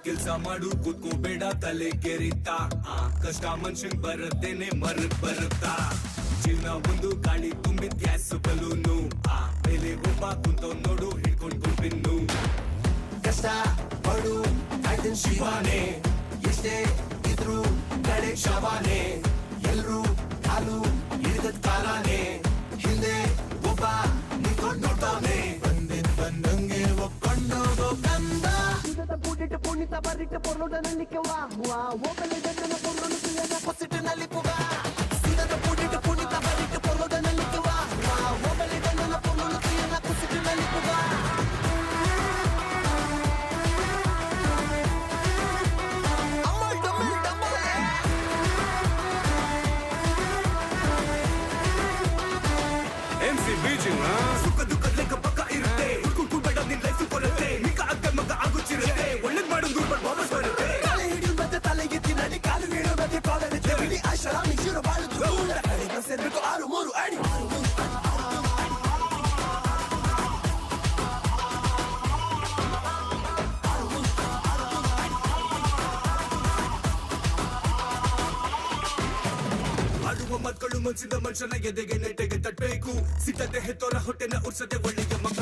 ಕೆಲ್ಸ ಮಾಡು ಕೂತ್ಕೋಬೇಡ ತಲೆ ಕೆರಿತಾ ಕಷ್ಟ ಮನುಷ್ಯನ್ ಬರತ್ತೇನೆ ಮರಕ್ ಬರುತ್ತಾ ಜೀವನ ಒಂದು ಗಾಳಿ ತುಂಬಿದ ಗ್ಯಾಸ್ ಬಲೂನು ಮೇಲೆ ಒಬ್ಬ ಕುಂತವ್ ನೋಡು ಹಿಡ್ಕೊಂಡು ಬಿನ್ನು ಕಷ್ಟ ಪಡು ಕಾಯ್ತಿನ್ ಶಿವಾನೆ ಎಷ್ಟೇ ಇದ್ರು ಕಡೆ ಶವಾನೆ ಎಲ್ರು ಕಾಲು ಹಿಡಿದದ್ ಕಾಲಾನೆ ಹಿಂದೆ ಒಬ್ಬ ನಿಂತ್ಕೊಂಡ್ ನೋಡ್ತಾನೆ ಬಂದಂಗೆ ಒಪ್ಕೊಂಡೋಗೋ ಕಂದ ಕೂಡಿಟ್ಟು ಪುಣ್ಯತ ಬರಿಟ್ಟು ಪೊರ್ಲೋಡನಲ್ಲಿ ವಾ ಓಪಲೆ ಗಂಡನ ಪೊರ್ಲೋಡ ಪೊಸಿಟಿನಲ್ಲಿ ಪುಗ ಸಿದದ ಕೂಡಿಟ್ಟು ಪುಣ್ಯತ ಬರಿಟ್ಟು ಪೊರ್ಲೋಡನಲ್ಲಿ ವಾ ಓಪಲೆ ಗಂಡನ ಪೊರ್ಲೋಡ ಪೊಸಿಟಿನಲ್ಲಿ ಪುಗ MC ಬೀಚಿಂಗ್ ಸುಖ ದುಃಖದ ಲೆಕ್ಕ ಪಕ್ಕ ಇರುತ್ತೆ ಬೇಡ ನಿನ್ ಲೈಫ್ ಕೊರತೆ ನಿಕ್ಕ ಅಕ್ಕ ಮಗ ಆಗುತ್ತಿರುತ್ತೆ ಒಳ್ಳೇದ್ ಮಾಡೋದು ದುಡ್ಡು ವಾಪಸ್ ಬರುತ್ತೆ ತಲೆ ಹಿಡಿದು ಮತ್ತೆ ತಲೆಗೆತ್ತಿ ನಡಿ ಕಾಲು ನೀಡೋ ಮತ್ತೆ ಕಾಲಲ್ಲಿ ಬಿಡಿ ಆಶರಾಮಿ ಜೀರೋ ಬಾಳುದು ಕಡೆಗೆ ಸೇರ್ಬೇಕು 6-3 ಅಡಿ ಆಡುವ ಮಕ್ಕಳು ಮನ್ಸಿದ ಮನುಷ್ಯನ ಎದೆಗೆ ನೆಟ್ಟಗೆ ತಟ್ಟಬೇಕು ಸಿದ್ಧತೆ ಹೆತ್ತೋರ ಹೊಟ್ಟೆನ ಉರ್ಸದೆ ಒಳ್ಳೆಯ ಮಕ್ಕಳು